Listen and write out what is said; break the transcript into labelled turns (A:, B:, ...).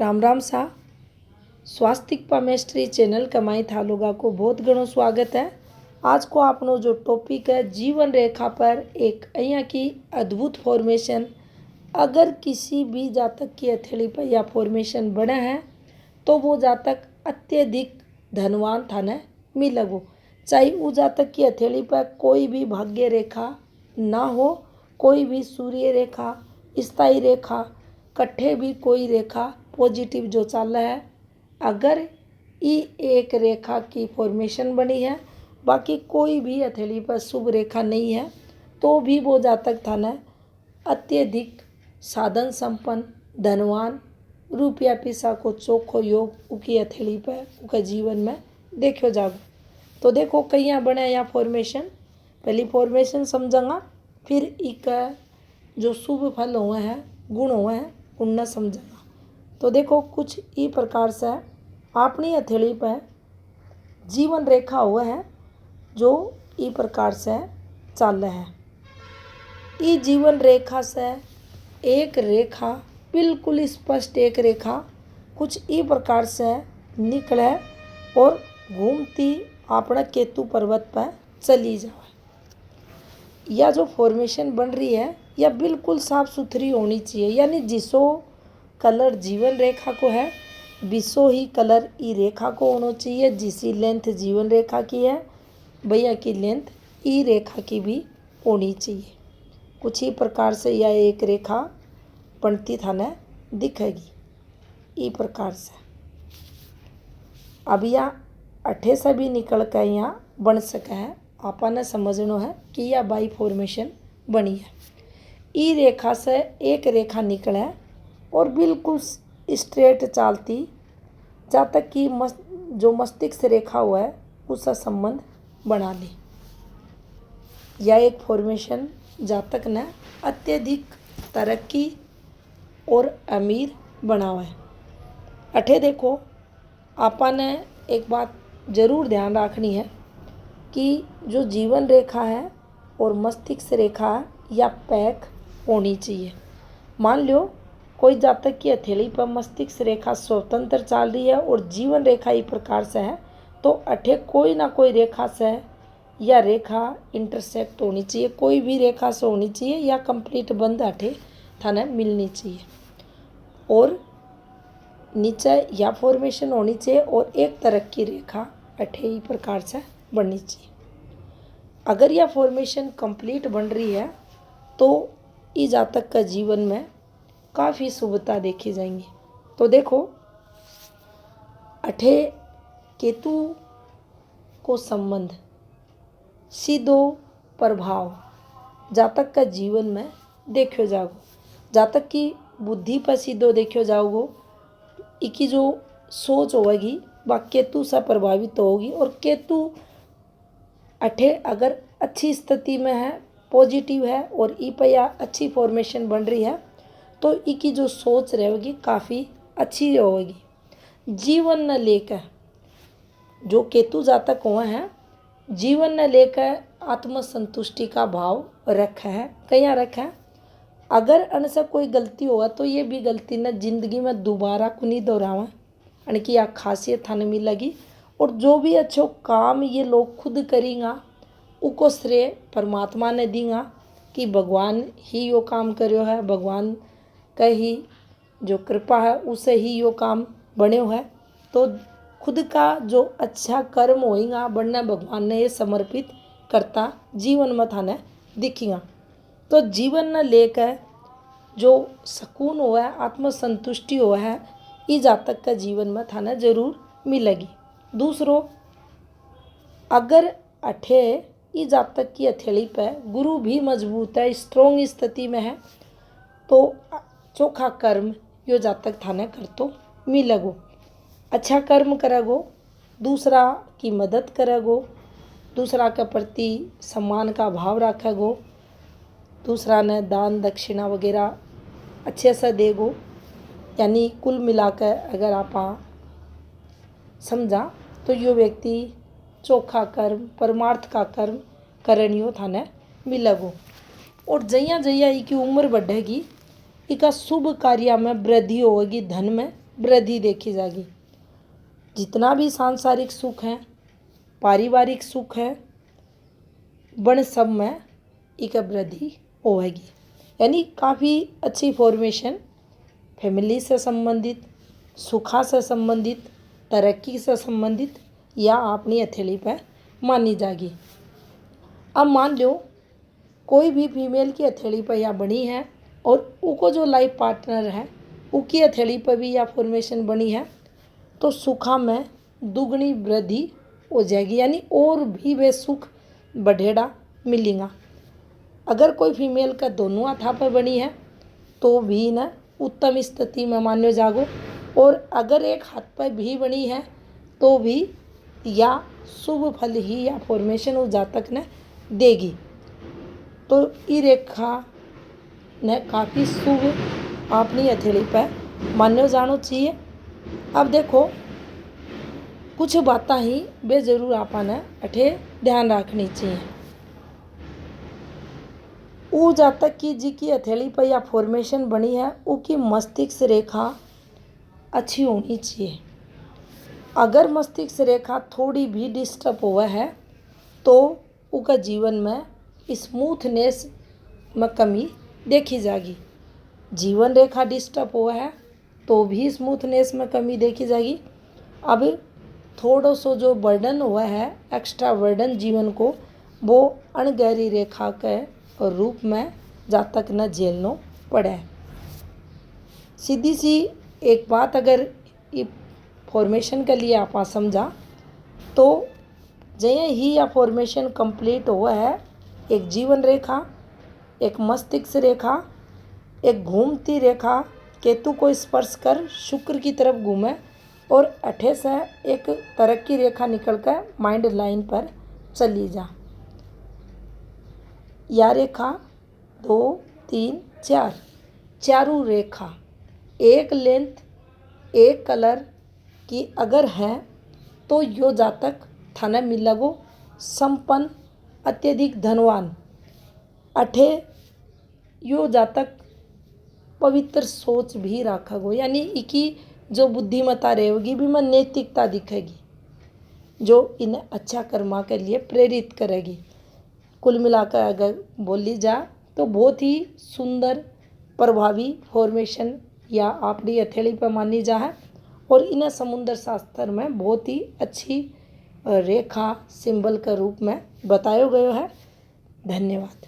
A: राम राम सा। स्वास्तिक palmistry channel कमाई था लोगा को बहुत घणो स्वागत है। आज को आपनो जो टॉपिक है जीवन रेखा पर एक अहियाँ की अद्भुत फॉर्मेशन। अगर किसी भी जातक की हथेली पर यह फॉर्मेशन बना है तो वो जातक अत्यधिक धनवान थाने मिलेगो। चाहे वो जातक की हथेली पर कोई भी भाग्य रेखा ना हो, कोई भी सूर्य रेखा, स्थायी रेखा, कट्ठे भी कोई रेखा पॉजिटिव जो चल रहा है, अगर ये एक रेखा की फॉर्मेशन बनी है, बाकी कोई भी हथेली पर शुभ रेखा नहीं है, तो भी वो जातक थाने अत्यधिक साधन संपन्न, धनवान, रुपया पैसा को चोखो योग उकी हथेली पर उनके जीवन में देखो जागो। तो देखो कहीं बने या फॉर्मेशन, पहली फॉर्मेशन समझांगा, फिर एक जो शुभ फल हुए हैं, गुण हुए हैं, उनने समझांगा। तो देखो कुछ ई प्रकार से अपनी हथेली पर जीवन रेखा हुआ है जो ई प्रकार से चल रहा है। ई जीवन रेखा से एक रेखा बिल्कुल स्पष्ट एक रेखा कुछ ई प्रकार से निकले और घूमती अपना केतु पर्वत पर चली जाए। यह जो फॉर्मेशन बन रही है यह बिल्कुल साफ सुथरी होनी चाहिए, यानी जिसो कलर जीवन रेखा को है विसो ही कलर ई रेखा को होना चाहिए। जिसी लेंथ जीवन रेखा की है भैया की लेंथ ई रेखा की भी होनी चाहिए। कुछ ही प्रकार से यह एक रेखा बनती थाने दिखेगी ई प्रकार से। अब यह अठे से भी निकल कर यहाँ बन सके है, आपने समझना है कि यह बाई फॉर्मेशन बनी है। ई रेखा से एक रेखा निकले और बिल्कुल स्ट्रेट चालती जब तक कि जो मस्तिष्क रेखा हुआ है उसका संबंध बना ली। यह एक फॉर्मेशन जातक ने अत्यधिक तरक्की और अमीर बना हुआ है। अठे देखो आपने एक बात जरूर ध्यान रखनी है कि जो जीवन रेखा है और मस्तिष्क रेखा है या पैक होनी चाहिए। मान लो कोई जातक की हथेली पर मस्तिष्क रेखा स्वतंत्र चल रही है और जीवन रेखा इस प्रकार से है, तो अठे कोई ना कोई रेखा से या रेखा इंटरसेक्ट होनी चाहिए, कोई भी रेखा से होनी चाहिए या कंप्लीट बंद अठे थाने मिलनी चाहिए और नीचे या फॉर्मेशन होनी चाहिए और एक तरह की रेखा अठे इस प्रकार से बननी चाहिए। अगर यह फॉर्मेशन कंप्लीट बन रही है तो इस जातक का जीवन में काफ़ी शुभता देखी जाएंगी। तो देखो अठे केतु को संबंध सीधो प्रभाव जातक का जीवन में देखो जाओ। जातक की बुद्धि पर सीधो देखो जाओगो, इकी जो सोच होगी वह केतु से प्रभावित होगी। और केतु अठे अगर अच्छी स्थिति में है, पॉजिटिव है और ई पर या अच्छी फॉर्मेशन बन रही है तो इकी जो सोच रहेगी काफ़ी अच्छी होगी। जीवन न लेकर जो केतु जातक हुए हैं जीवन न लेकर आत्मसंतुष्टि का भाव रखा है। कहीं रखा है अगर अनसे कोई गलती होगा तो ये भी गलती न जिंदगी में दोबारा को नहीं दोहरावा, यानी कि यह खासियत थाने मिलेगी। और जो भी अच्छो काम ये लोग खुद करेंगा उको श्रेय परमात्मा ने देंगा कि भगवान ही यो काम करो है, भगवान का ही जो कृपा है उसे ही यो काम बने हुआ है। तो खुद का जो अच्छा कर्म होएगा बनना भगवान ने ये समर्पित करता जीवन में थाने दिखेगा। तो जीवन न लेकर जो सुकून हुआ है, आत्मसंतुष्टि हुआ है, इस जातक का जीवन में थाने जरूर मिलेगी। दूसरों अगर अठे इस जातक की हथेली पर गुरु भी मजबूत है, स्ट्रोंग स्थिति में है, तो चोखा कर्म यो जातक थाने कर तो मिलेगो। अच्छा कर्म करेगो, दूसरा की मदद करेगो, दूसरा के प्रति सम्मान का भाव रखेगो, दूसरा ने दान दक्षिणा वगैरह अच्छे से देगो। यानी कुल मिलाकर अगर आप समझा तो यो व्यक्ति चोखा कर्म परमार्थ का कर्म करणियो थाने मिलेगो। और जैया जैया इसकी उम्र बढ़ेगी इसका शुभ कार्य में वृद्धि होगी, धन में वृद्धि देखी जाएगी। जितना भी सांसारिक सुख है, पारिवारिक सुख है, बन सब में एक वृद्धि होगी। यानी काफ़ी अच्छी फॉर्मेशन फैमिली से संबंधित, सुखा से संबंधित, तरक्की से संबंधित या अपनी हथेली पर मानी जाएगी। अब मान लो कोई भी फीमेल की हथेली पर या बनी है और उनको जो लाइफ पार्टनर है उसकी हथेली पर भी या फॉर्मेशन बनी है, तो सुखा में दुगनी वृद्धि हो जाएगी। यानी और भी वे सुख बढ़ेड़ा मिलेगा। अगर कोई फीमेल का दोनों हाथा पर बनी है तो भी न उत्तम स्थिति में मान्यो जागो, और अगर एक हाथ पर भी बनी है तो भी या शुभ फल ही या फॉर्मेशन उस जातक ने देगी। तो ये रेखा ने काफ़ी शुभ अपनी हथेली पर मान्यो जानो चाहिए। अब देखो कुछ बातें ही बे जरूर आपने अठे ध्यान रखनी चाहिए। वो जातक की जी की हथेली पर या फॉर्मेशन बनी है उसकी मस्तिष्क रेखा अच्छी होनी चाहिए। अगर मस्तिष्क रेखा थोड़ी भी डिस्टर्ब हुआ है तो उसका जीवन में स्मूथनेस में कमी देखी जाएगी। जीवन रेखा डिस्टर्ब हुआ है तो भी स्मूथनेस में कमी देखी जाएगी। अब थोड़ा सा जो बर्डन हुआ है, एक्स्ट्रा बर्डन जीवन को, वो अणगहरी रेखा के रूप में जातक न झेलना पड़े। सीधी सी एक बात अगर ये फॉर्मेशन के लिए आप समझा तो जैसे ही यह फॉर्मेशन कंप्लीट हुआ है, एक जीवन रेखा, एक मस्तिष्क रेखा, एक घूमती रेखा केतु को स्पर्श कर शुक्र की तरफ घूमे और अठे से एक तरक्की रेखा निकलकर माइंड लाइन पर चली जा। यह रेखा 2, 3, 4 चारों रेखा एक लेंथ एक कलर की अगर है तो यो जातक थाने मिलगो संपन्न, अत्यधिक धनवान। अठे यो जातक पवित्र सोच भी रखेगो। यानी इकी जो बुद्धिमत्ता रहेगी भी में नैतिकता दिखेगी जो इन्हें अच्छा कर्मा के लिए प्रेरित करेगी। कुल मिलाकर अगर बोली जाए तो बहुत ही सुंदर प्रभावी फॉर्मेशन या अपनी हथेली पर मानी जाए और इन्हें समुद्र शास्त्र में बहुत ही अच्छी रेखा सिंबल के रूप में बताया गया है। धन्यवाद।